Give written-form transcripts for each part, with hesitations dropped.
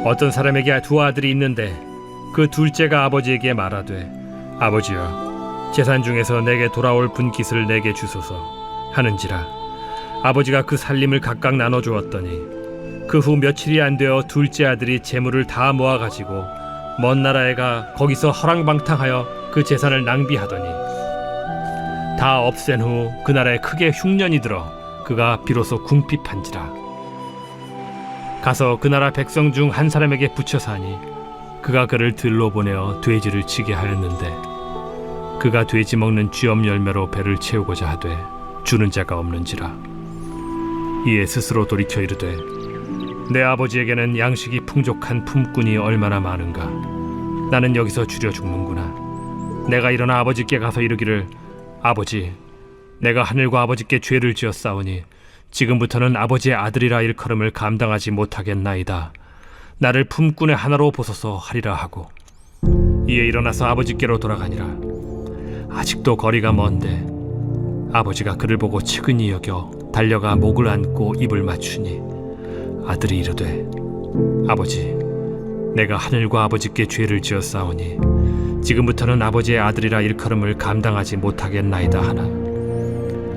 어떤 사람에게 두 아들이 있는데 그 둘째가 아버지에게 말하되 아버지여 재산 중에서 내게 돌아올 분깃을 내게 주소서 하는지라 아버지가 그 살림을 각각 나눠 주었더니 그 후 며칠이 안 되어 둘째 아들이 재물을 다 모아가지고 먼 나라에 가 거기서 허랑방탕하여 그 재산을 낭비하더니 다 없앤 후 그 나라에 크게 흉년이 들어 그가 비로소 궁핍한지라 가서 그 나라 백성 중 한 사람에게 붙여 사니 그가 그를 들로 보내어 돼지를 치게 하였는데 그가 돼지 먹는 쥐엄 열매로 배를 채우고자 하되 주는 자가 없는지라 이에 스스로 돌이켜 이르되 내 아버지에게는 양식이 풍족한 품꾼이 얼마나 많은가 나는 여기서 줄여 죽는구나 내가 일어나 아버지께 가서 이르기를 아버지 내가 하늘과 아버지께 죄를 지었사오니 지금부터는 아버지의 아들이라 일컬음을 감당하지 못하겠나이다 나를 품꾼의 하나로 보소서 하리라 하고 이에 일어나서 아버지께로 돌아가니라 아직도 거리가 먼데 아버지가 그를 보고 측은히 여겨 달려가 목을 안고 입을 맞추니 아들이 이르되 아버지 내가 하늘과 아버지께 죄를 지었사오니 지금부터는 아버지의 아들이라 일컬음을 감당하지 못하겠나이다 하나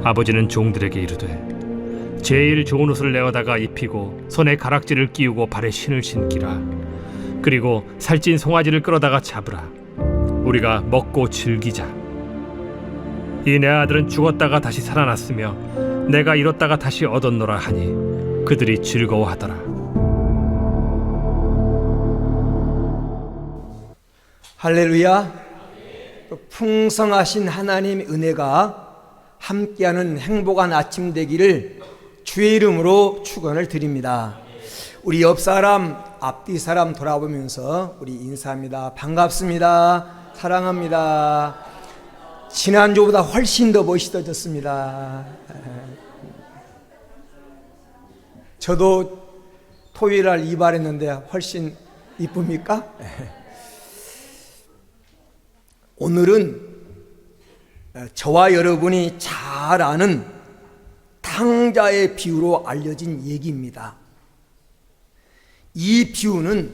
아버지는 종들에게 이르되 제일 좋은 옷을 내어다가 입히고 손에 가락지를 끼우고 발에 신을 신기라 그리고 살찐 송아지를 끌어다가 잡으라 우리가 먹고 즐기자 이 내 아들은 죽었다가 다시 살아났으며 내가 잃었다가 다시 얻었노라 하니 그들이 즐거워하더라. 할렐루야. 풍성하신 하나님의 은혜가 함께하는 행복한 아침 되기를 주의 이름으로 축원을 드립니다. 우리 옆 사람, 앞뒤 사람 돌아보면서 우리 인사합니다. 반갑습니다. 사랑합니다. 지난주보다 훨씬 더 멋있어졌습니다. 저도 토요일날 이발했는데 훨씬 이쁩니까? 오늘은 저와 여러분이 잘 아는 탕자의 비유로 알려진 얘기입니다. 이 비유는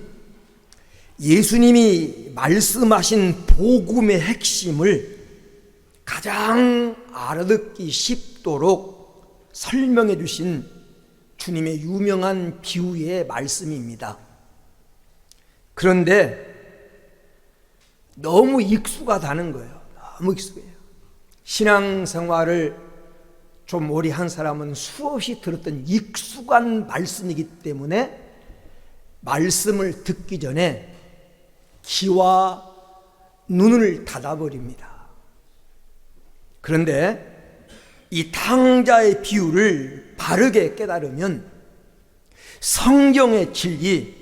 예수님이 말씀하신 복음의 핵심을 가장 알아듣기 쉽도록 설명해 주신 주님의 유명한 비유의 말씀입니다. 그런데 너무 익숙하다는 거예요. 너무 익숙해요. 신앙생활을 좀 오래 한 사람은 수없이 들었던 익숙한 말씀이기 때문에 말씀을 듣기 전에 귀와 눈을 닫아버립니다. 그런데 이 탕자의 비유를 바르게 깨달으면 성경의 진리,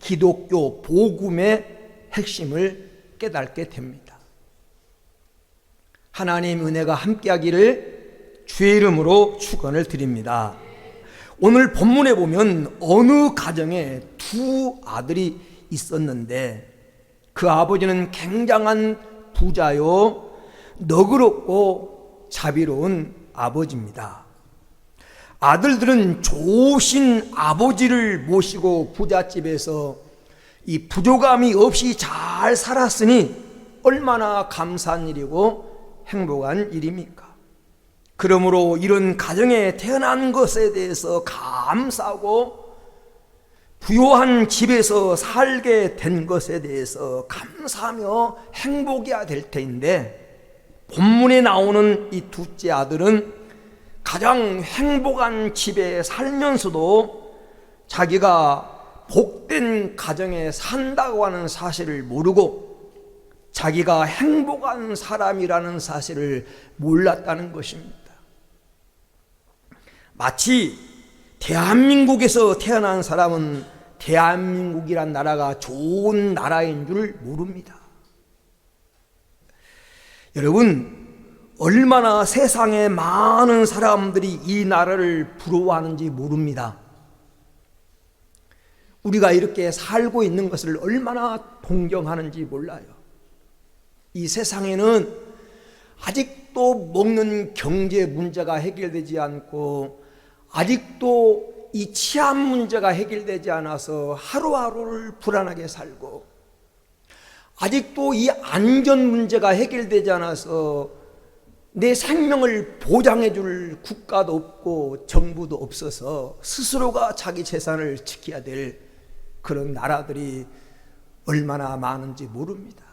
기독교 복음의 핵심을 깨닫게 됩니다. 하나님의 은혜가 함께하기를 주의 이름으로 축원을 드립니다. 오늘 본문에 보면 어느 가정에 두 아들이 있었는데 그 아버지는 굉장한 부자요 너그럽고 자비로운 아버지입니다. 아들들은 좋으신 아버지를 모시고 부잣집에서 이 부족함이 없이 잘 살았으니 얼마나 감사한 일이고 행복한 일입니까? 그러므로 이런 가정에 태어난 것에 대해서 감사하고 부요한 집에서 살게 된 것에 대해서 감사하며 행복해야 될 텐데 본문에 나오는 이 둘째 아들은 가장 행복한 집에 살면서도 자기가 복된 가정에 산다고 하는 사실을 모르고 자기가 행복한 사람이라는 사실을 몰랐다는 것입니다. 마치 대한민국에서 태어난 사람은 대한민국이란 나라가 좋은 나라인 줄 모릅니다. 여러분, 얼마나 세상에 많은 사람들이 이 나라를 부러워하는지 모릅니다. 우리가 이렇게 살고 있는 것을 얼마나 동경하는지 몰라요. 이 세상에는 아직도 먹는 경제 문제가 해결되지 않고 아직도 이 치안 문제가 해결되지 않아서 하루하루를 불안하게 살고, 아직도 이 안전 문제가 해결되지 않아서 내 생명을 보장해 줄 국가도 없고 정부도 없어서 스스로가 자기 재산을 지켜야 될 그런 나라들이 얼마나 많은지 모릅니다.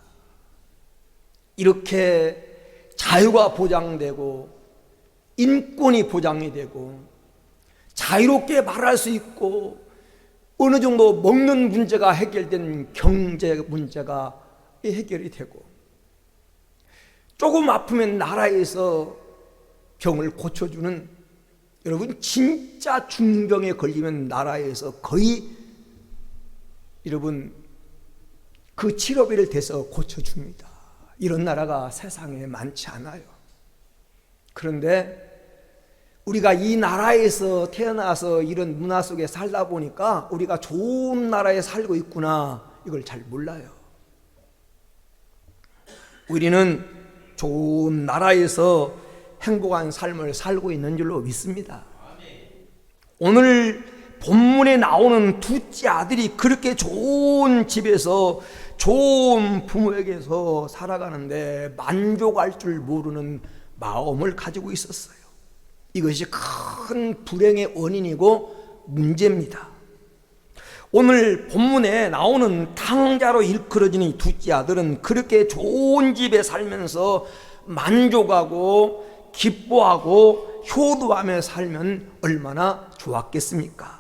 이렇게 자유가 보장되고 인권이 보장이 되고 자유롭게 말할 수 있고 어느 정도 먹는 문제가 해결된 경제 문제가 해결이 되고, 조금 아프면 나라에서 병을 고쳐주는, 여러분 진짜 중병에 걸리면 나라에서 거의 여러분 그 치료비를 대서 고쳐줍니다. 이런 나라가 세상에 많지 않아요. 그런데 우리가 이 나라에서 태어나서 이런 문화 속에 살다 보니까 우리가 좋은 나라에 살고 있구나, 이걸 잘 몰라요. 우리는 좋은 나라에서 행복한 삶을 살고 있는 줄로 믿습니다. 오늘 본문에 나오는 둘째 아들이 그렇게 좋은 집에서 좋은 부모에게서 살아가는데 만족할 줄 모르는 마음을 가지고 있었어요. 이것이 큰 불행의 원인이고 문제입니다. 오늘 본문에 나오는 탕자로 일컬어지는 이 둘째 아들은 그렇게 좋은 집에 살면서 만족하고 기뻐하고 효도하며 살면 얼마나 좋았겠습니까?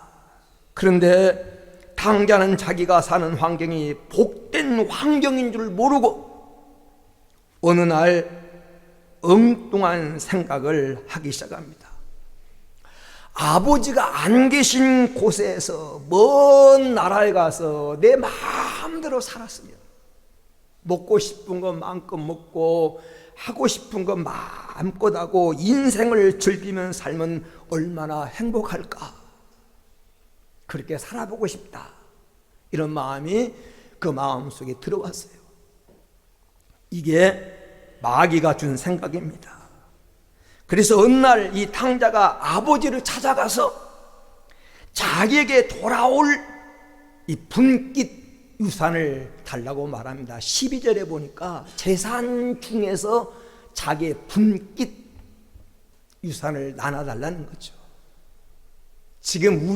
그런데 탕자는 자기가 사는 환경이 복된 환경인 줄 모르고 어느 날 엉뚱한 생각을 하기 시작합니다. 아버지가 안 계신 곳에서 먼 나라에 가서 내 마음대로 살았으면, 먹고 싶은 것 마음껏 먹고 하고 싶은 것 마음껏 하고 인생을 즐기며 살면 얼마나 행복할까? 그렇게 살아보고 싶다, 이런 마음이 그 마음속에 들어왔어요. 이게 마귀가 준 생각입니다. 그래서 어느 날 이 탕자가 아버지를 찾아가서 자기에게 돌아올 이 분깃 유산을 달라고 말합니다. 12절에 보니까 재산 중에서 자기의 분깃 유산을 나눠달라는 거죠. 지금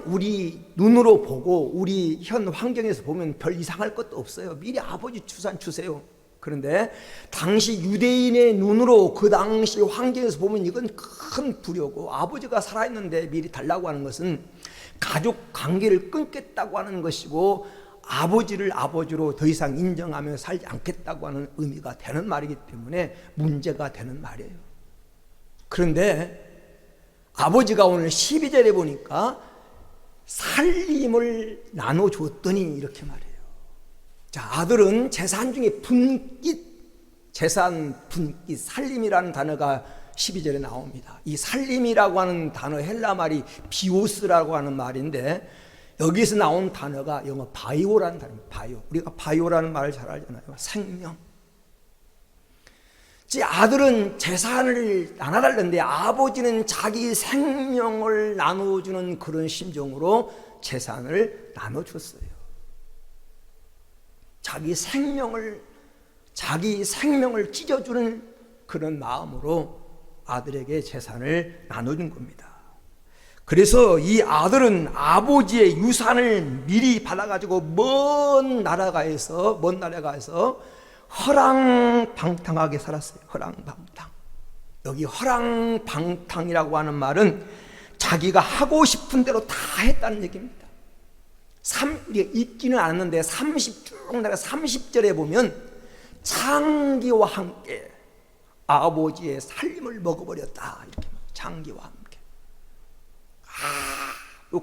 우리 눈으로 보고 우리 현 환경에서 보면 별 이상할 것도 없어요. 미리 아버지 유산 주세요. 그런데 당시 유대인의 눈으로 그 당시 환경에서 보면 이건 큰 불효고, 아버지가 살아있는데 미리 달라고 하는 것은 가족 관계를 끊겠다고 하는 것이고 아버지를 아버지로 더 이상 인정하며 살지 않겠다고 하는 의미가 되는 말이기 때문에 문제가 되는 말이에요. 그런데 아버지가 오늘 12절에 보니까 살림을 나눠줬더니 이렇게 말해요. 자, 아들은 재산 중에 재산 분깃, 살림이라는 단어가 12절에 나옵니다. 이 살림이라고 하는 단어 헬라 말이 비오스라고 하는 말인데, 여기서 나온 단어가 영어 바이오라는 단어입니다. 바이오. 우리가 바이오라는 말을 잘 알잖아요. 생명. 아들은 재산을 나눠달는데 아버지는 자기 생명을 나눠주는 그런 심정으로 재산을 나눠줬어요. 자기 생명을 찢어주는 그런 마음으로 아들에게 재산을 나눠준 겁니다. 그래서 이 아들은 아버지의 유산을 미리 받아가지고 먼 나라에 가서 허랑방탕하게 살았어요. 허랑방탕. 여기 허랑방탕이라고 하는 말은 자기가 하고 싶은 대로 다 했다는 얘기입니다. 읽지는 않았는데 30절에 보면 창기와 함께 아버지의 살림을 먹어버렸다, 이렇게. 창기와 함께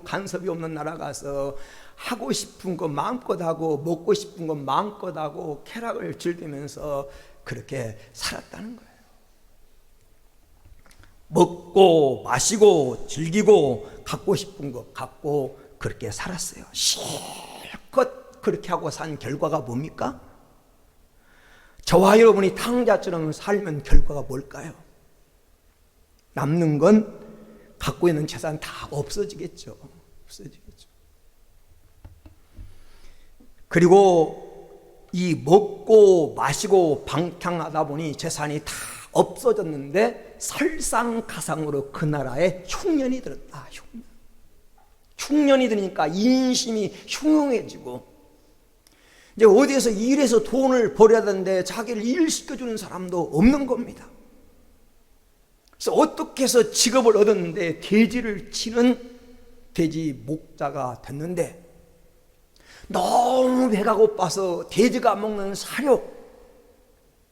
간섭이 없는 나라 가서 하고 싶은 거 마음껏 하고 먹고 싶은 거 마음껏 하고 쾌락을 즐기면서 그렇게 살았다는 거예요. 먹고 마시고 즐기고 갖고 싶은 거 갖고 그렇게 살았어요. 실컷 그렇게 하고 산 결과가 뭡니까? 저와 여러분이 탕자처럼 살면 결과가 뭘까요? 남는 건 갖고 있는 재산 다 없어지겠죠. 없어지겠죠. 그리고 이 먹고 마시고 방탕하다 보니 재산이 다 없어졌는데 설상가상으로 그 나라에 흉년이 들었다. 흉년이 드니까 인심이 흉흉해지고, 이제 어디에서 일해서 돈을 벌어야 되는데 자기를 일시켜주는 사람도 없는 겁니다. 그래서 어떻게 해서 직업을 얻었는데 돼지를 치는 돼지 목자가 됐는데, 너무 배가 고파서 돼지가 먹는 사료,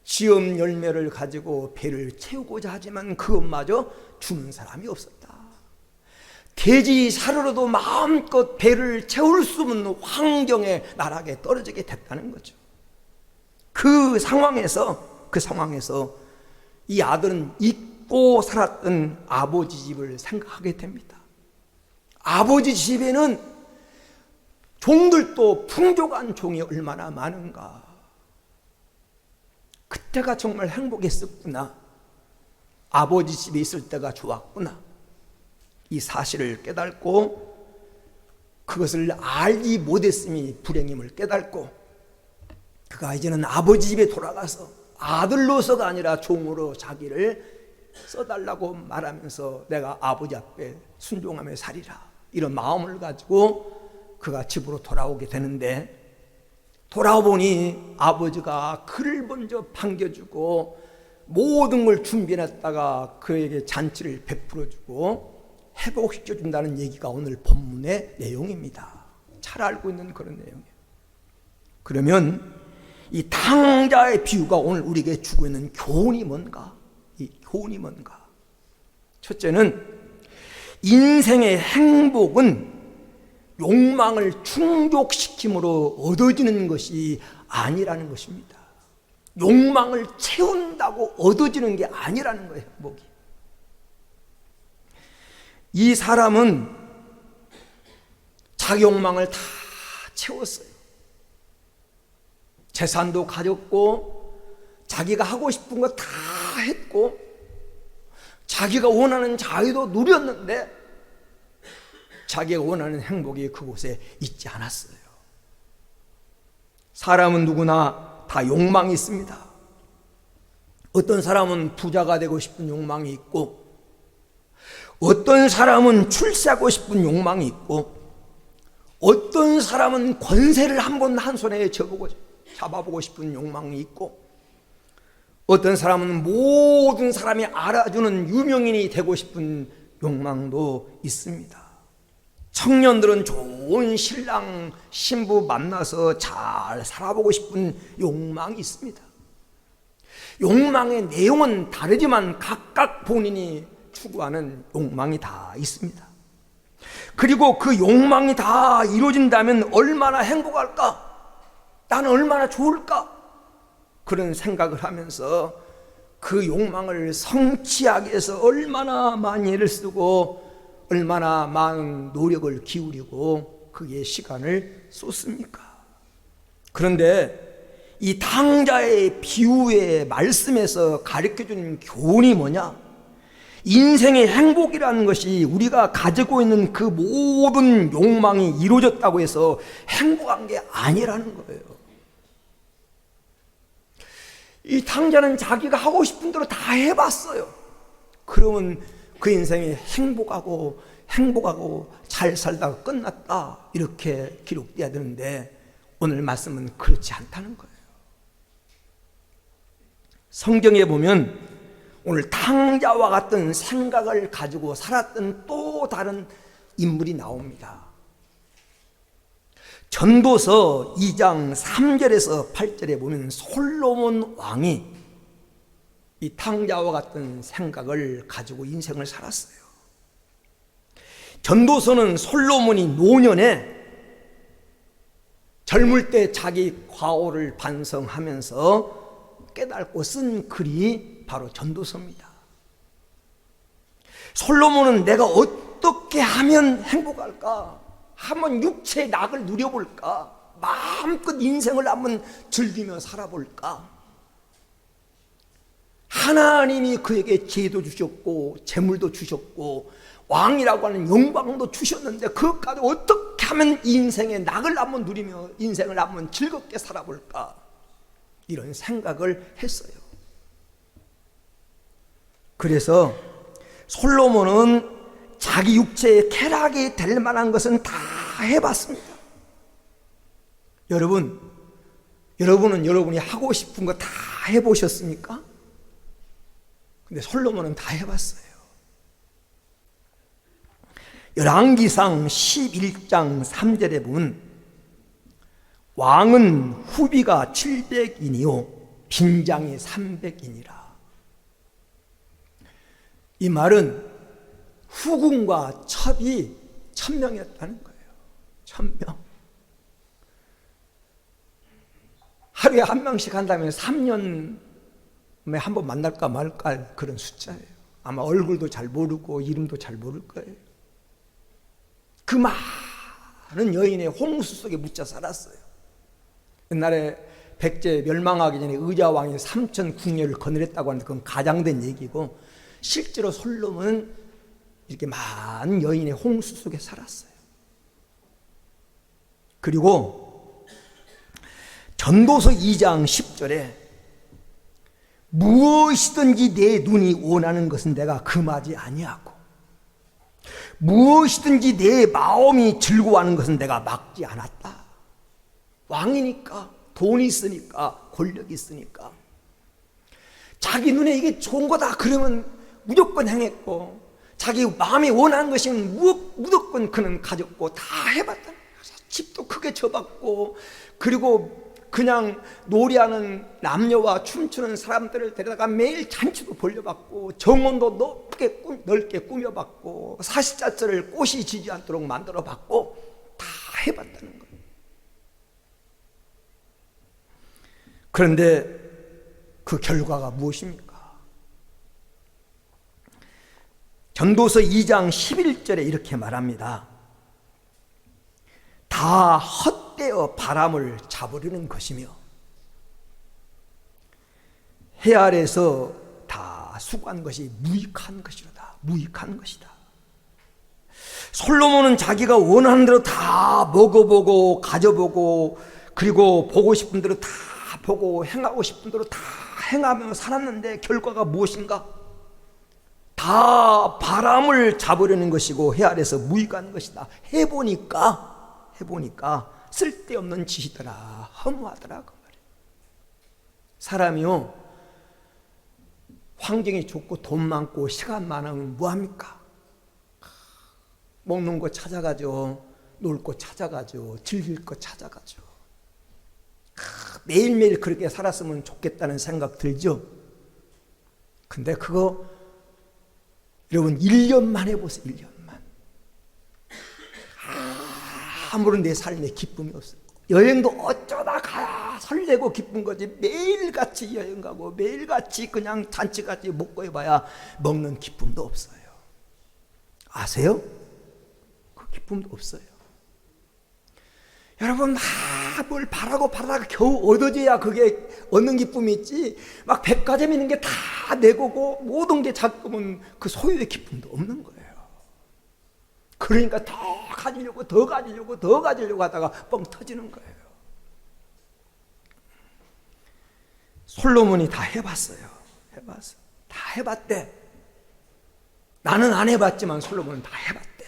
지엄 열매를 가지고 배를 채우고자 하지만 그것마저 주는 사람이 없었다. 돼지 사료로도 마음껏 배를 채울 수 없는 환경에 나락에 떨어지게 됐다는 거죠. 그 상황에서 이 아들은 잊고 살았던 아버지 집을 생각하게 됩니다. 아버지 집에는 종들도 풍족한 종이 얼마나 많은가. 그때가 정말 행복했었구나. 아버지 집에 있을 때가 좋았구나. 이 사실을 깨닫고 그것을 알지 못했음이 불행임을 깨닫고 그가 이제는 아버지 집에 돌아가서 아들로서가 아니라 종으로 자기를 써달라고 말하면서 내가 아버지 앞에 순종하며 살리라, 이런 마음을 가지고 그가 집으로 돌아오게 되는데, 돌아오보니 아버지가 그를 먼저 반겨주고 모든 걸 준비해놨다가 그에게 잔치를 베풀어주고 회복시켜준다는 얘기가 오늘 본문의 내용입니다. 잘 알고 있는 그런 내용이에요. 그러면 이 탕자의 비유가 오늘 우리에게 주고 있는 교훈이 뭔가? 이 교훈이 뭔가? 첫째는 인생의 행복은 욕망을 충족시킴으로 얻어지는 것이 아니라는 것입니다. 욕망을 채운다고 얻어지는 게 아니라는 거예요, 행복이. 이 사람은 자기 욕망을 다 채웠어요. 재산도 가졌고 자기가 하고 싶은 거 다 했고 자기가 원하는 자유도 누렸는데 자기가 원하는 행복이 그곳에 있지 않았어요. 사람은 누구나 다 욕망이 있습니다. 어떤 사람은 부자가 되고 싶은 욕망이 있고, 어떤 사람은 출세하고 싶은 욕망이 있고, 어떤 사람은 권세를 한번 한 손에 잡아보고 싶은 욕망이 있고, 어떤 사람은 모든 사람이 알아주는 유명인이 되고 싶은 욕망도 있습니다. 청년들은 좋은 신랑, 신부 만나서 잘 살아보고 싶은 욕망이 있습니다. 욕망의 내용은 다르지만 각각 본인이 추구하는 욕망이 다 있습니다. 그리고 그 욕망이 다 이루어진다면 얼마나 행복할까? 나는 얼마나 좋을까? 그런 생각을 하면서 그 욕망을 성취하기 위해서 얼마나 많이 애를 쓰고 얼마나 많은 노력을 기울이고 그게 시간을 쏟습니까? 그런데 이 탕자의 비유의 말씀에서 가르쳐주는 교훈이 뭐냐? 인생의 행복이라는 것이 우리가 가지고 있는 그 모든 욕망이 이루어졌다고 해서 행복한 게 아니라는 거예요. 이 탕자는 자기가 하고 싶은 대로 다 해봤어요. 그러면 그 인생이 행복하고 잘 살다가 끝났다, 이렇게 기록돼야 되는데 오늘 말씀은 그렇지 않다는 거예요. 성경에 보면 오늘 탕자와 같은 생각을 가지고 살았던 또 다른 인물이 나옵니다. 전도서 2장 3절에서 8절에 보면 솔로몬 왕이 이 탕자와 같은 생각을 가지고 인생을 살았어요. 전도서는 솔로몬이 노년에 젊을 때 자기 과오를 반성하면서 깨닫고 쓴 글이 바로 전도서입니다. 솔로몬은 내가 어떻게 하면 행복할까? 한번 육체의 낙을 누려볼까? 마음껏 인생을 한번 즐기며 살아볼까? 하나님이 그에게 지혜도 주셨고 재물도 주셨고 왕이라고 하는 영광도 주셨는데 그것까지 어떻게 하면 인생의 낙을 한번 누리며 인생을 한번 즐겁게 살아볼까, 이런 생각을 했어요. 그래서 솔로몬은 자기 육체의 쾌락이 될 만한 것은 다 해봤습니다. 여러분은 여러분이 하고 싶은 거 다 해보셨습니까? 근데 솔로몬은 다 해봤어요. 열왕기상 11장 3절에 보면 왕은 후비가 700인이요 빈장이 300인이라. 이 말은 후궁과 첩이 1000명이었다는 거예요. 1000명. 하루에 한 명씩 한다면 3년에 한 번 만날까 말까 그런 숫자예요. 아마 얼굴도 잘 모르고 이름도 잘 모를 거예요. 그 많은 여인의 홍수 속에 묻혀 살았어요. 옛날에 백제 멸망하기 전에 의자왕이 3000 궁녀를 거느렸다고 하는데 그건 가장된 얘기고, 실제로 솔로몬은 이렇게 많은 여인의 홍수 속에 살았어요. 그리고 전도서 2장 10절에 무엇이든지 내 눈이 원하는 것은 내가 금하지 아니하고 무엇이든지 내 마음이 즐거워하는 것은 내가 막지 않았다. 왕이니까, 돈이 있으니까, 권력이 있으니까 자기 눈에 이게 좋은 거다 그러면 무조건 행했고, 자기 마음이 원하는 것이 무조건 그는 가졌고 다 해봤다는 거예요. 집도 크게 져봤고, 그리고 그냥 놀이하는 남녀와 춤추는 사람들을 데려다가 매일 잔치도 벌려봤고, 정원도 넓게 꾸며봤고, 사시자철을 꽃이 지지 않도록 만들어봤고, 다 해봤다는 거예요. 그런데 그 결과가 무엇입니까? 전도서 2장 11절에 이렇게 말합니다. 다 헛되어 바람을 잡으려는 것이며 해 아래서 다 수고한 것이 무익한 것이로다. 무익한 것이다. 솔로몬은 자기가 원하는 대로 다 먹어보고 가져보고, 그리고 보고 싶은 대로 다 보고 행하고 싶은 대로 다 행하며 살았는데 결과가 무엇인가? 다 바람을 잡으려는 것이고 해 아래서 무익한 것이다. 해보니까 쓸데없는 짓이더라, 허무하더라 그 말이에요. 사람이요, 환경이 좋고 돈 많고 시간 많으면 뭐합니까? 먹는 거 찾아가죠, 놀 거 찾아가죠, 즐길 거 찾아가죠. 매일매일 그렇게 살았으면 좋겠다는 생각 들죠. 근데 그거 여러분 1년만 해보세요. 1년만. 아무런 내 삶에 기쁨이 없어요. 여행도 어쩌다 가야 설레고 기쁜 거지, 매일같이 여행 가고 매일같이 그냥 잔치같이 먹고 해봐야 먹는 기쁨도 없어요. 아세요? 그 기쁨도 없어요. 여러분, 뭘 바라고 겨우 얻어져야 그게 얻는 기쁨이 있지, 막 백화점 있는 게 다 내 거고 모든 게 자꾸면 그 소유의 기쁨도 없는 거예요. 그러니까 더 가지려고 하다가 뻥 터지는 거예요. 솔로몬이 다 해봤어요. 다 해봤대. 나는 안 해봤지만 솔로몬은 다 해봤대.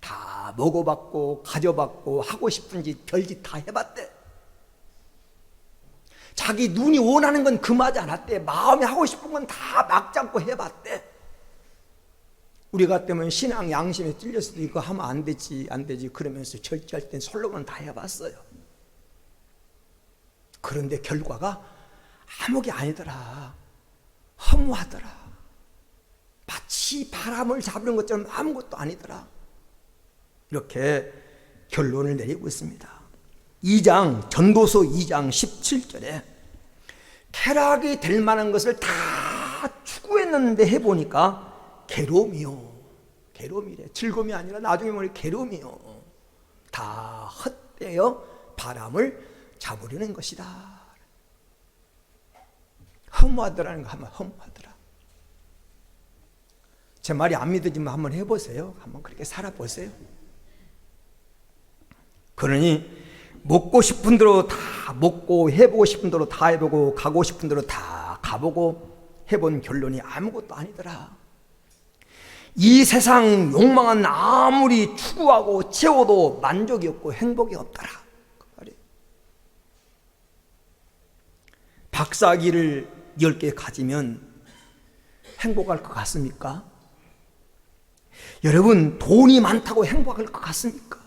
다 먹어봤고 가져봤고 하고 싶은 짓 별짓 다 해봤대. 자기 눈이 원하는 건 금하지 않았대. 마음이 하고 싶은 건 다 막 잡고 해봤대. 우리 같으면 신앙 양심에 찔렸을 때 이거 하면 안 되지 그러면서 절제할 땐 솔로몬은 다 해봤어요. 그런데 결과가 아무게 아니더라. 허무하더라. 마치 바람을 잡는 것처럼 아무것도 아니더라. 이렇게 결론을 내리고 있습니다. 전도서 2장 17절에 쾌락이 될 만한 것을 다 추구했는데 해보니까 괴로움이래. 즐거움이 아니라 나중에 보니 괴로움이요. 다 헛되어 바람을 잡으려는 것이다. 허무하더라는 거 한번 허무하더라. 제 말이 안 믿어지면 한번 해보세요. 한번 그렇게 살아보세요. 그러니 먹고 싶은 대로 다 먹고 해보고 싶은 대로 다 해보고 가고 싶은 대로 다 가보고 해본 결론이 아무것도 아니더라. 이 세상 욕망은 아무리 추구하고 채워도 만족이 없고 행복이 없더라. 그 말이에요. 박사기를 10개 가지면 행복할 것 같습니까? 여러분, 돈이 많다고 행복할 것 같습니까?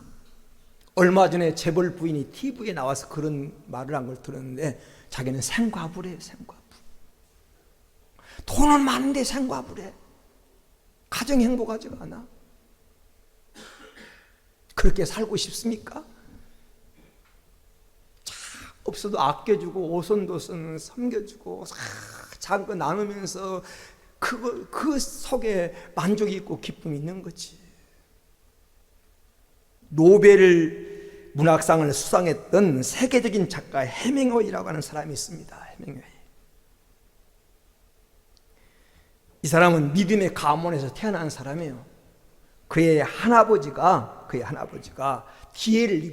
얼마 전에 재벌 부인이 TV에 나와서 그런 말을 한 걸 들었는데 자기는 생과부래요. 생과부. 돈은 많은데 생과부래. 가정이 행복하지가 않아. 그렇게 살고 싶습니까? 없어도 아껴주고 오손도손 섬겨주고 작은 거 나누면서 그 속에 만족이 있고 기쁨이 있는 거지. 노벨 문학상을 수상했던 세계적인 작가 해밍웨이라고 하는 사람이 있습니다. 해밍웨이. 이 사람은 믿음의 가문에서 태어난 사람이에요. 그의 할아버지가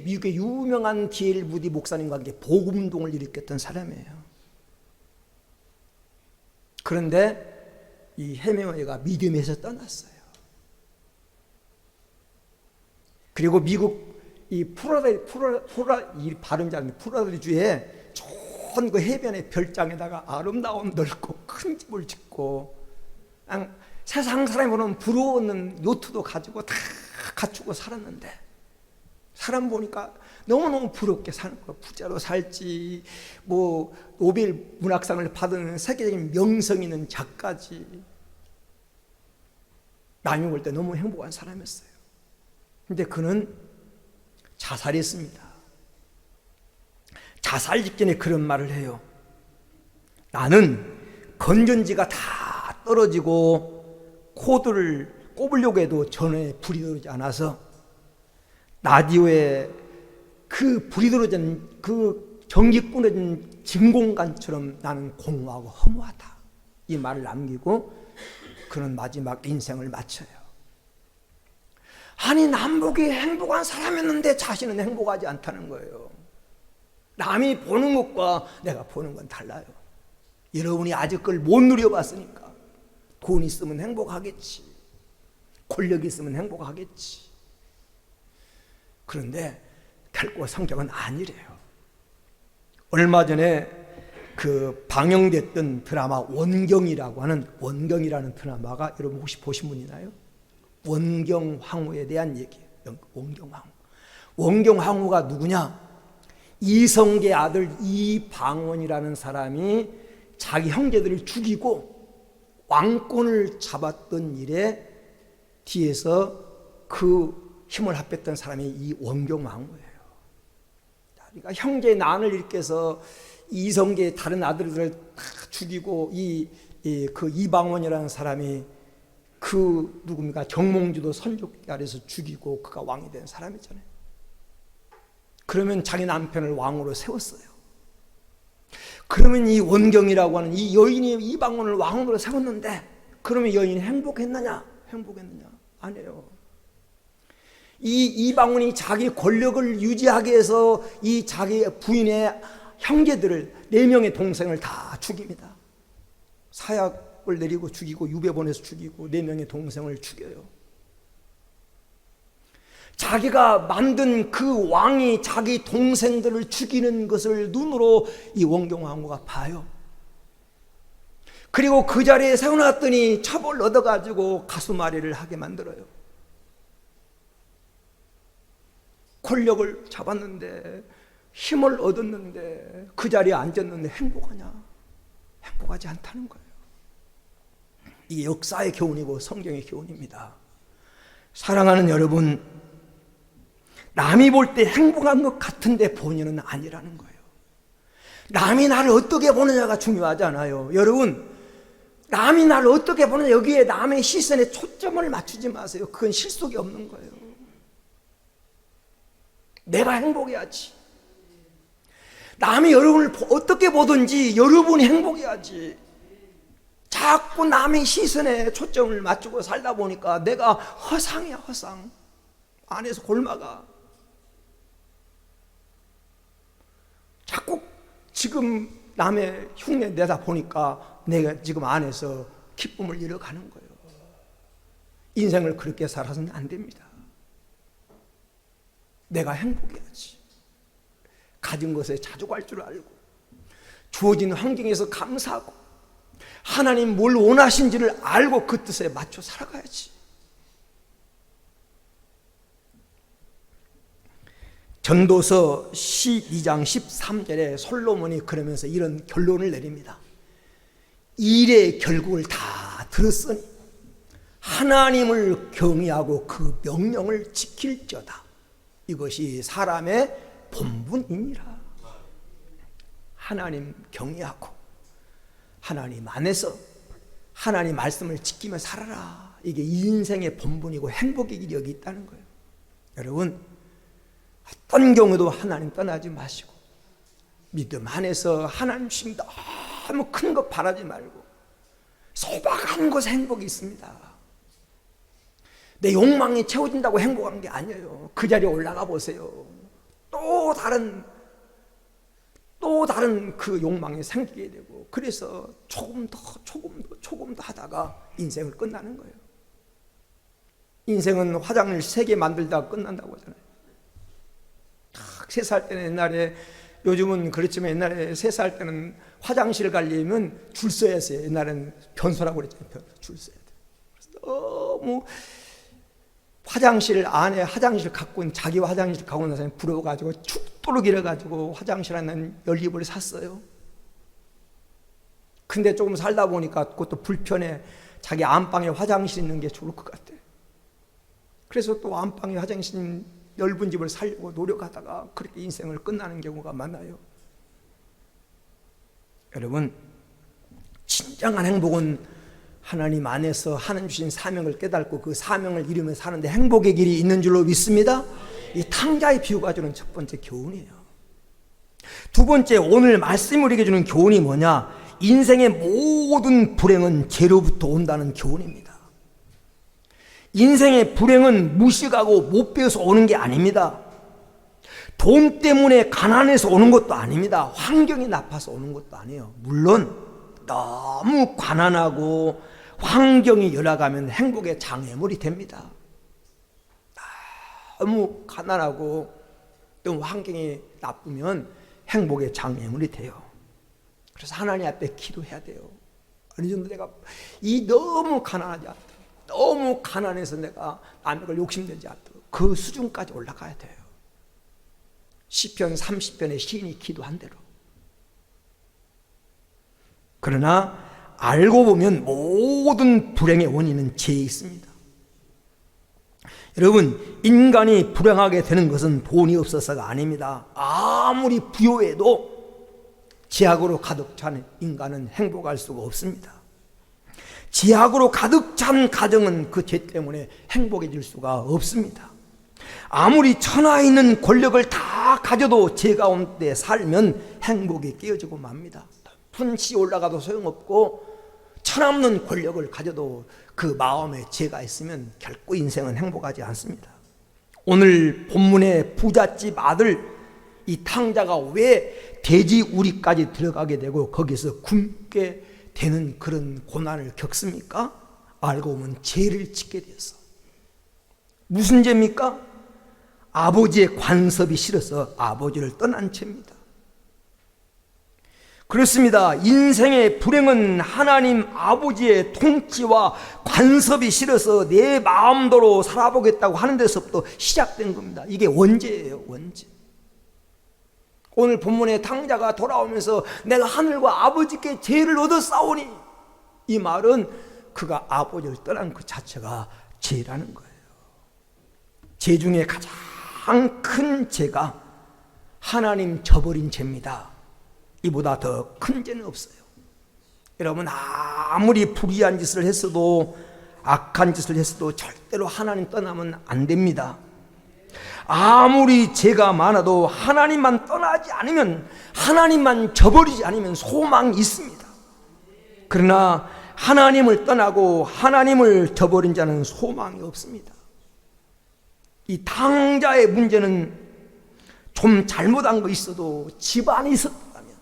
미국의 유명한 D.L. 무디 목사님과 함께 복음운동을 일으켰던 사람이에요. 그런데 이 해밍웨이가 믿음에서 떠났어요. 그리고 미국 이 플로리다주에 좋은 그 해변의 별장에다가 아름다운 넓고 큰 집을 짓고 세상 사람이 보는 부러워하는 요트도 가지고 다 갖추고 살았는데 사람 보니까 너무너무 부럽게 사는 거야. 부자로 살지 뭐 노벨 문학상을 받은 세계적인 명성 있는 작가지. 남이 볼 때 너무 행복한 사람이었어요. 근데 그는 자살했습니다. 자살 직전에 그런 말을 해요. 나는 건전지가 다 떨어지고 코드를 꼽으려고 해도 전에 불이 들어오지 않아서 라디오에 그 불이 들어진 그 전기 끊어진 진공관처럼 나는 공허하고 허무하다. 이 말을 남기고 그는 마지막 인생을 마쳐요. 아니, 남북이 행복한 사람이었는데 자신은 행복하지 않다는 거예요. 남이 보는 것과 내가 보는 건 달라요. 여러분이 아직 그걸 못 누려봤으니까 돈 있으면 행복하겠지, 권력 있으면 행복하겠지. 그런데 결코 성경은 아니래요. 얼마 전에 그 방영됐던 드라마 원경이라는 드라마가 여러분 혹시 보신 분 있나요? 원경황후에 대한 얘기예요. 원경황후가 누구냐? 이성계 아들 이방원이라는 사람이 자기 형제들을 죽이고 왕권을 잡았던 일에 뒤에서 그 힘을 합했던 사람이 이 원경황후예요. 그러니까 형제의 난을 일으켜서 이성계의 다른 아들들을 다 죽이고 그 이방원이라는 사람이 그 누굽니까? 정몽주도 선조기 아래서 죽이고 그가 왕이 된 사람이잖아요. 그러면 자기 남편을 왕으로 세웠어요. 그러면 이 원경이라고 하는 이 여인이 이방원을 왕으로 세웠는데 그러면 여인이 행복했느냐? 아니에요. 이 이방원이 자기 권력을 유지하기 위해서 이 자기 부인의 형제들을 4명의 동생을 다 죽입니다. 사약을 내리고 죽이고 유배 보내서 죽이고 4명의 동생을 죽여요. 자기가 만든 그 왕이 자기 동생들을 죽이는 것을 눈으로 이 원경황후가 봐요. 그리고 그 자리에 세워놨더니 첩을 얻어가지고 가수마리를 하게 만들어요. 권력을 잡았는데 힘을 얻었는데 그 자리에 앉았는데 행복하냐? 행복하지 않다는 거예요. 이게 역사의 교훈이고 성경의 교훈입니다. 사랑하는 여러분, 남이 볼 때 행복한 것 같은데 본인은 아니라는 거예요. 남이 나를 어떻게 보느냐가 중요하지 않아요. 여러분, 남이 나를 어떻게 보느냐, 여기에 남의 시선에 초점을 맞추지 마세요. 그건 실속이 없는 거예요. 내가 행복해야지. 남이 여러분을 어떻게 보든지 여러분이 행복해야지. 자꾸 남의 시선에 초점을 맞추고 살다 보니까 내가 허상이야, 허상. 안에서 골마가. 자꾸 지금 남의 흉내 내다 보니까 내가 지금 안에서 기쁨을 잃어가는 거예요. 인생을 그렇게 살아서는 안 됩니다. 내가 행복해야지. 가진 것에 자족할 줄 알고, 주어진 환경에서 감사하고, 하나님 뭘 원하신지를 알고 그 뜻에 맞춰 살아가야지. 전도서 12장 13절에 솔로몬이 그러면서 이런 결론을 내립니다. 일의 결국을 다 들었으니 하나님을 경외하고 그 명령을 지킬저다. 이것이 사람의 본분이니라. 하나님 경외하고 하나님 안에서 하나님 말씀을 지키며 살아라. 이게 인생의 본분이고 행복의 길이 여기 있다는 거예요. 여러분, 어떤 경우도 하나님 떠나지 마시고 믿음 안에서 하나님 주신 너무 큰 것 바라지 말고 소박한 곳에 행복이 있습니다. 내 욕망이 채워진다고 행복한 게 아니에요. 그 자리에 올라가 보세요. 또 다른 그 욕망이 생기게 되고, 그래서 조금 더 하다가 인생을 끝나는 거예요. 인생은 화장을 3개 만들다가 끝난다고 하잖아요. 3살 때는 옛날에, 요즘은 그렇지만 옛날에 3살 때는 화장실 가려면 줄 서야 했어요. 옛날에는 변소라고 그랬잖아요. 줄 서야 돼. 그래서 너무 화장실 안에 화장실 갖고 온, 자기 화장실 갖고 나서 부러워가지고 죽도록 이래가지고 화장실 안에 연립을 샀어요. 근데 조금 살다 보니까 그것도 불편해. 자기 안방에 화장실 있는 게 좋을 것 같아. 그래서 또 안방에 화장실 넓은 집을 살려고 노력하다가 그렇게 인생을 끝나는 경우가 많아요. 여러분, 진정한 행복은 하나님 안에서 하나님 주신 사명을 깨닫고 그 사명을 이루며 사는데 행복의 길이 있는 줄로 믿습니다. 이 탕자의 비유가 주는 첫 번째 교훈이에요. 두 번째, 오늘 말씀이 우리에게 주는 교훈이 뭐냐? 인생의 모든 불행은 죄로부터 온다는 교훈입니다. 인생의 불행은 무식하고 못 배워서 오는 게 아닙니다. 돈 때문에 가난해서 오는 것도 아닙니다. 환경이 나빠서 오는 것도 아니에요. 물론 너무 가난하고 환경이 열악하면 행복의 장애물이 됩니다. 너무 가난하고 또 환경이 나쁘면 행복의 장애물이 돼요. 그래서 하나님 앞에 기도해야 돼요. 어느 정도 내가 너무 가난하지 않다, 너무 가난해서 내가 남의 걸 욕심내지 않도록 그 수준까지 올라가야 돼요. 시편 30편의 시인이 기도한 대로. 그러나 알고 보면 모든 불행의 원인은 죄에 있습니다. 여러분, 인간이 불행하게 되는 것은 돈이 없어서가 아닙니다. 아무리 부유해도 죄악으로 가득 찬 인간은 행복할 수가 없습니다. 죄악으로 가득 찬 가정은 그 죄 때문에 행복해질 수가 없습니다. 아무리 천하에 있는 권력을 다 가져도 죄 가운데 살면 행복이 깨어지고 맙니다. 높은 시 올라가도 소용없고 천없는 권력을 가져도 그 마음에 죄가 있으면 결코 인생은 행복하지 않습니다. 오늘 본문의 부잣집 아들 이 탕자가 왜 돼지 우리까지 들어가게 되고 거기서 굶게 되는 그런 고난을 겪습니까? 알고 보면 죄를 짓게 되었어. 무슨 죄입니까? 아버지의 간섭이 싫어서 아버지를 떠난 죄입니다. 그렇습니다. 인생의 불행은 하나님 아버지의 통치와 간섭이 싫어서 내 마음대로 살아보겠다고 하는 데서부터 시작된 겁니다. 이게 원죄예요, 원죄. 오늘 본문의 탕자가 돌아오면서 내가 하늘과 아버지께 죄를 얻었사오니, 이 말은 그가 아버지를 떠난 그 자체가 죄라는 거예요. 죄 중에 가장 큰 죄가 하나님 저버린 죄입니다. 이보다 더 큰 죄는 없어요. 여러분, 아무리 불의한 짓을 했어도, 악한 짓을 했어도 절대로 하나님 떠나면 안 됩니다. 아무리 죄가 많아도 하나님만 떠나지 않으면, 하나님만 저버리지 않으면 소망이 있습니다. 그러나 하나님을 떠나고 하나님을 저버린 자는 소망이 없습니다. 이 탕자의 문제는 좀 잘못한 거 있어도 집안이 있었다면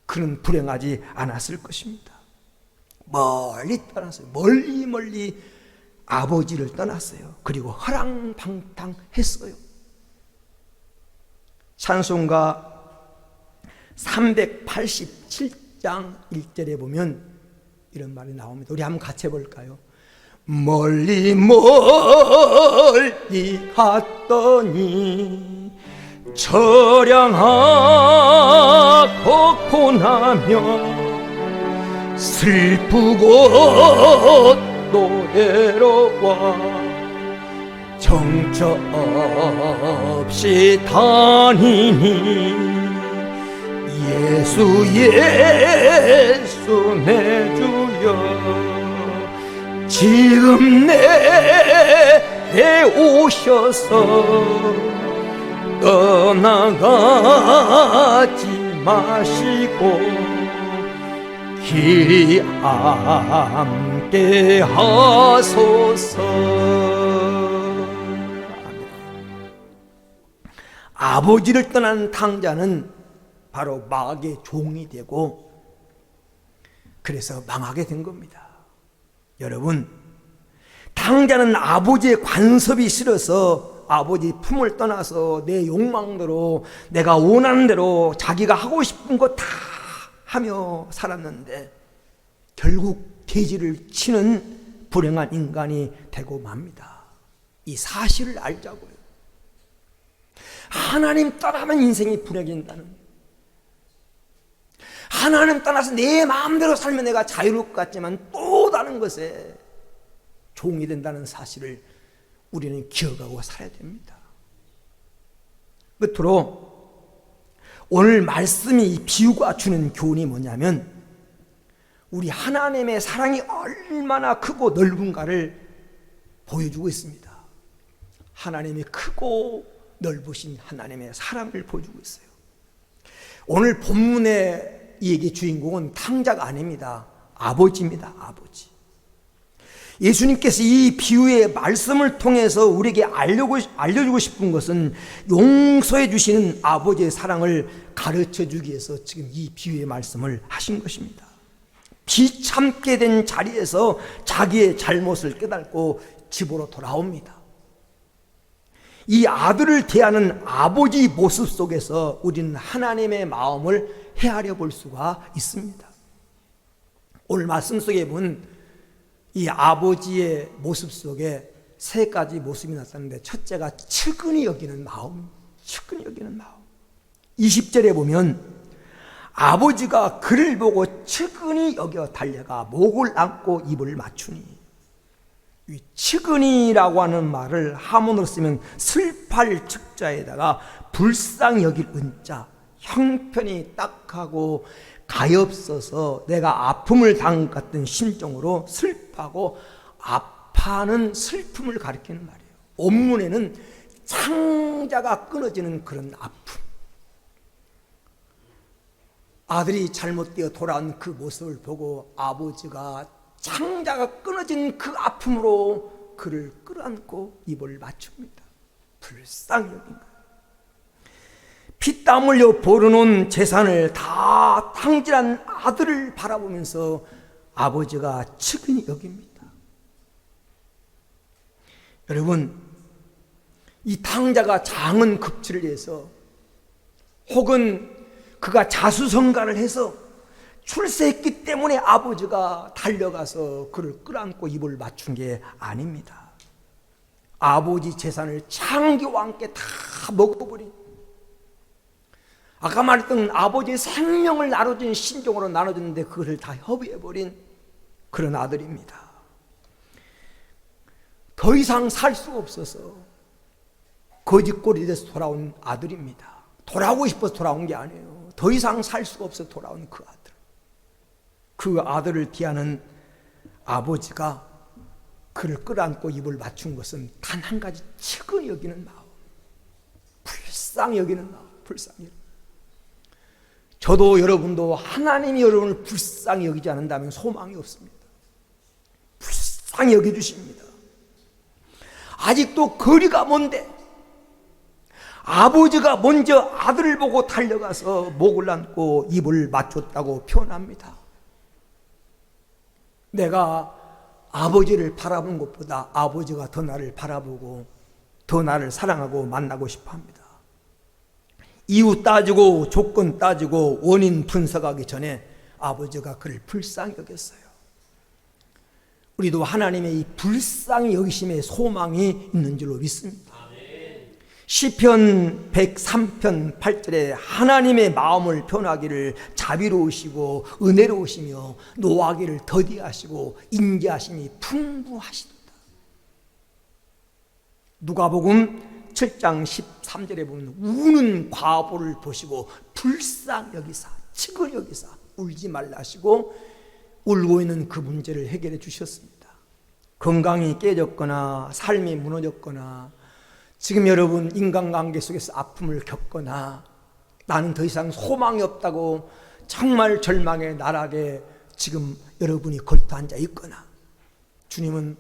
그는 불행하지 않았을 것입니다. 멀리 떠났어요. 멀리 아버지를 떠났어요. 그리고 허랑방탕했어요. 찬송가 387장 1절에 보면 이런 말이 나옵니다. 우리 한번 같이 해볼까요? 멀리 갔더니 처량하고 고나며 슬프고 또 외로워 정처 없이 다니니 예수 내 주여 지금 내게 오셔서 떠나가지 마시고 길이 함께 하소서. 아버지를 떠난 탕자는 바로 마귀의 종이 되고 그래서 망하게 된 겁니다. 여러분, 탕자는 아버지의 간섭이 싫어서 아버지 품을 떠나서 내 욕망대로 내가 원하는 대로 자기가 하고 싶은 거 다 하며 살았는데 결국 돼지를 치는 불행한 인간이 되고 맙니다. 이 사실을 알자고요. 하나님 떠나면 인생이 불행해진다는, 하나님 떠나서 내 마음대로 살면 내가 자유로울 것 같지만 또 다른 것에 종이 된다는 사실을 우리는 기억하고 살아야 됩니다. 끝으로 오늘 말씀이 비유가 주는 교훈이 뭐냐면 우리 하나님의 사랑이 얼마나 크고 넓은가를 보여주고 있습니다. 하나님이 크고 넓으신 하나님의 사랑을 보여주고 있어요. 오늘 본문의 이 얘기 주인공은 탕자가 아닙니다. 아버지입니다. 아버지. 예수님께서 이 비유의 말씀을 통해서 우리에게 알려주고 싶은 것은 용서해 주시는 아버지의 사랑을 가르쳐 주기 위해서 지금 이 비유의 말씀을 하신 것입니다. 비참게 된 자리에서 자기의 잘못을 깨닫고 집으로 돌아옵니다. 이 아들을 대하는 아버지 모습 속에서 우리는 하나님의 마음을 헤아려 볼 수가 있습니다. 오늘 말씀 속에 본 이 아버지의 모습 속에 세 가지 모습이 나타나는데 첫째가 측은히 여기는 마음, 측은히 여기는 마음. 20절에 보면 아버지가 그를 보고 측은히 여겨 달려가 목을 안고 입을 맞추니, 이 측은히라고 하는 말을 하문으로 쓰면 슬팔 측자에다가 불쌍히 여길 은자, 형편이 딱하고 가엾어서 내가 아픔을 당한 것 같은 심정으로 슬퍼하고 아파하는 슬픔을 가리키는 말이에요. 원문에는 창자가 끊어지는 그런 아픔, 아들이 잘못되어 돌아온 그 모습을 보고 아버지가 창자가 끊어진 그 아픔으로 그를 끌어안고 입을 맞춥니다. 불쌍히 여긴 거예요. 피땀 흘려 벌어놓은 재산을 다 탕진한 아들을 바라보면서 아버지가 측은히 여깁니다. 여러분, 이 탕자가 장은 급제를 해서 혹은 그가 자수성가를 해서 출세했기 때문에 아버지가 달려가서 그를 끌어안고 입을 맞춘 게 아닙니다. 아버지 재산을 장기와 함께 다 먹어버린, 아까 말했던 아버지의 생명을 나눠준 신종으로 나눠줬는데 그것을 다 허비해버린 그런 아들입니다. 더 이상 살 수가 없어서 거짓골이 돼서 돌아온 아들입니다. 돌아오고 싶어서 돌아온 게 아니에요. 더 이상 살 수가 없어서 돌아온 그 아들. 그 아들을 대하는 아버지가 그를 끌어안고 입을 맞춘 것은 단 한 가지, 측은히 여기는 마음, 불쌍히 여기는 마음, 불쌍히 여기는 마음. 저도 여러분도 하나님이 여러분을 불쌍히 여기지 않는다면 소망이 없습니다. 불쌍히 여겨주십니다. 아직도 거리가 먼데 아버지가 먼저 아들을 보고 달려가서 목을 안고 입을 맞췄다고 표현합니다. 내가 아버지를 바라본 것보다 아버지가 더 나를 바라보고 더 나를 사랑하고 만나고 싶어 합니다. 이유 따지고 조건 따지고 원인 분석하기 전에 아버지가 그를 불쌍히 여겼어요. 우리도 하나님의 이 불쌍히 여기심의 소망이 있는 줄로 믿습니다. 시편 103편 8절에 하나님의 마음을 표현하기를 자비로우시고 은혜로우시며 노하기를 더디하시고 인자하심이 풍부하시도다. 누가복음 7장 13절에 보면 우는 과부를 보시고 불쌍히 여기사 측은히 여기사 울지 말라 하시고 울고 있는 그 문제를 해결해 주셨습니다. 건강이 깨졌거나 삶이 무너졌거나 지금 여러분 인간관계 속에서 아픔을 겪거나 나는 더 이상 소망이 없다고 정말 절망의 나락에 지금 여러분이 걸터앉아 있거나 주님은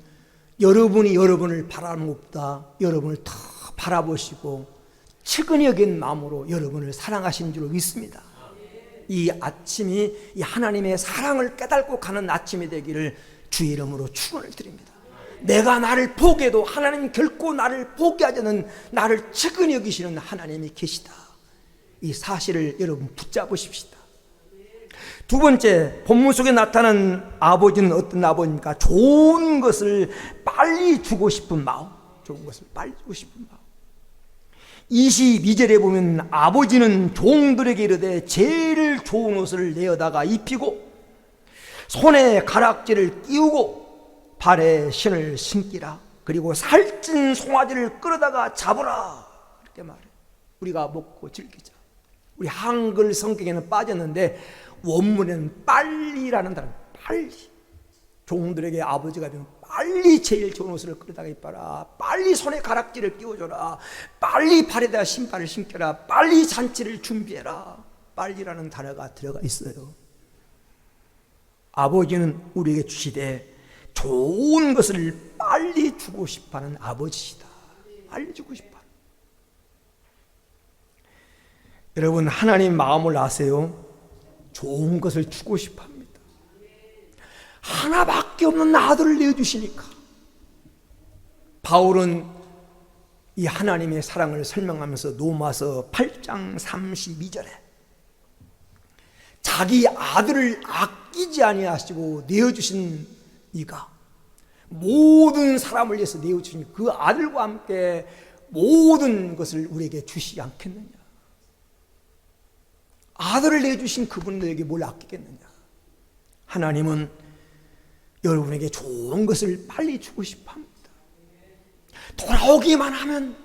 여러분이 여러분을 바라는 것보다 여러분을 더 바라보시고 측은히 여긴 마음으로 여러분을 사랑하신 줄로 믿습니다. 이 아침이 이 하나님의 사랑을 깨닫고 가는 아침이 되기를 주의 이름으로 축원을 드립니다. 내가 나를 포기해도 하나님 결코 나를 포기하지 않는 나를 측은히 여기시는 하나님이 계시다. 이 사실을 여러분 붙잡으십시다. 두 번째, 본문 속에 나타난 아버지는 어떤 아버지입니까? 좋은 것을 빨리 주고 싶은 마음. 좋은 것을 빨리 주고 싶은 마음. 22절에 보면 아버지는 종들에게 이르되 제일 좋은 옷을 내어다가 입히고 손에 가락지를 끼우고 발에 신을 신기라. 그리고 살찐 송아지를 끌어다가 잡으라. 이렇게 말해요. 우리가 먹고 즐기자. 우리 한글 성경에는 빠졌는데 원문에는 빨리라는 단어. 빨리. 종들에게 아버지가 되면 빨리 제일 좋은 옷을 끌어다가 입어라. 빨리 손에 가락지를 끼워줘라. 빨리 발에다 신발을 신겨라. 빨리 잔치를 준비해라. 빨리라는 단어가 들어가 있어요. 아버지는 우리에게 주시되 좋은 것을 빨리 주고 싶어하는 아버지시다. 빨리 주고 싶어. 여러분 하나님 마음을 아세요? 좋은 것을 주고 싶어 합니다. 하나밖에 없는 아들을 내어주시니까. 바울은 이 하나님의 사랑을 설명하면서 로마서 8장 32절에 자기 아들을 아끼지 아니하시고 내어주신 이가 모든 사람을 위해서 내어주신 그 아들과 함께 모든 것을 우리에게 주시지 않겠느냐. 아들을 내주신 그분에게 뭘 아끼겠느냐. 하나님은 여러분에게 좋은 것을 빨리 주고 싶어 합니다. 돌아오기만 하면,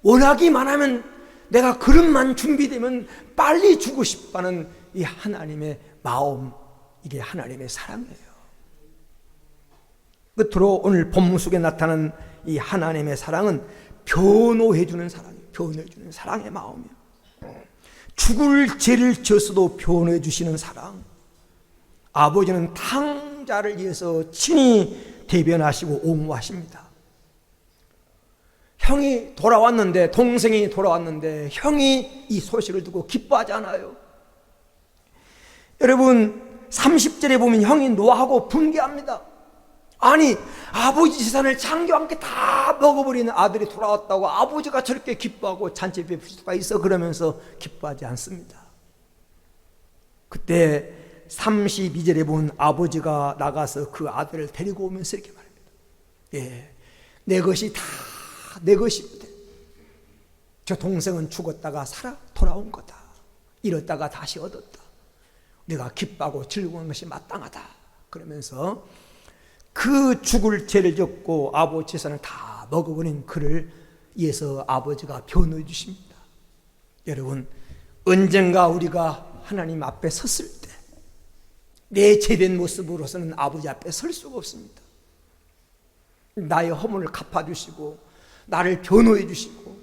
원하기만 하면, 내가 그릇만 준비되면 빨리 주고 싶어하는 이 하나님의 마음, 이게 하나님의 사랑이에요. 끝으로 오늘 본문 속에 나타난 이 하나님의 사랑은 변호해주는 사랑이에요. 변호해주는 사랑의 마음이에요. 죽을 죄를 지었어도 변호해주시는 사랑. 아버지는 탕자를 위해서 친히 대변하시고 옹호하십니다. 형이 돌아왔는데, 동생이 돌아왔는데 형이 이 소식을 듣고 기뻐하지 않아요. 여러분 30절에 보면 형이 노하고 분개합니다. 아니 아버지 재산을 장교와 함께 다 먹어버리는 아들이 돌아왔다고 아버지가 저렇게 기뻐하고 잔치 베풀 수가 있어? 그러면서 기뻐하지 않습니다. 그때 32절에 보면 아버지가 나가서 그 아들을 데리고 오면서 이렇게 말합니다. 예, 내 것이 다 내 것이거든. 저 동생은 죽었다가 살아 돌아온 거다. 잃었다가 다시 얻었다. 내가 기뻐하고 즐거운 것이 마땅하다. 그러면서 그 죽을 죄를 졌고 아버지 재산을 다 먹어버린 그를 위해서 아버지가 변호해 주십니다. 여러분 언젠가 우리가 하나님 앞에 섰을 때 내 죄된 모습으로서는 아버지 앞에 설 수가 없습니다. 나의 허물을 갚아주시고 나를 변호해 주시고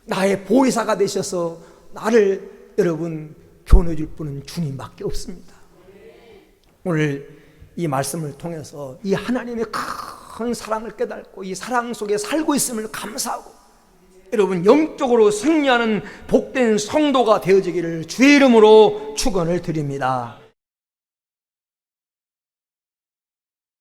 나의 보혜사가 되셔서 나를 여러분 교훈해 줄 분은 주님밖에 없습니다. 오늘 이 말씀을 통해서 이 하나님의 큰 사랑을 깨닫고 이 사랑 속에 살고 있음을 감사하고 여러분 영적으로 승리하는 복된 성도가 되어지기를 주의 이름으로 축원을 드립니다.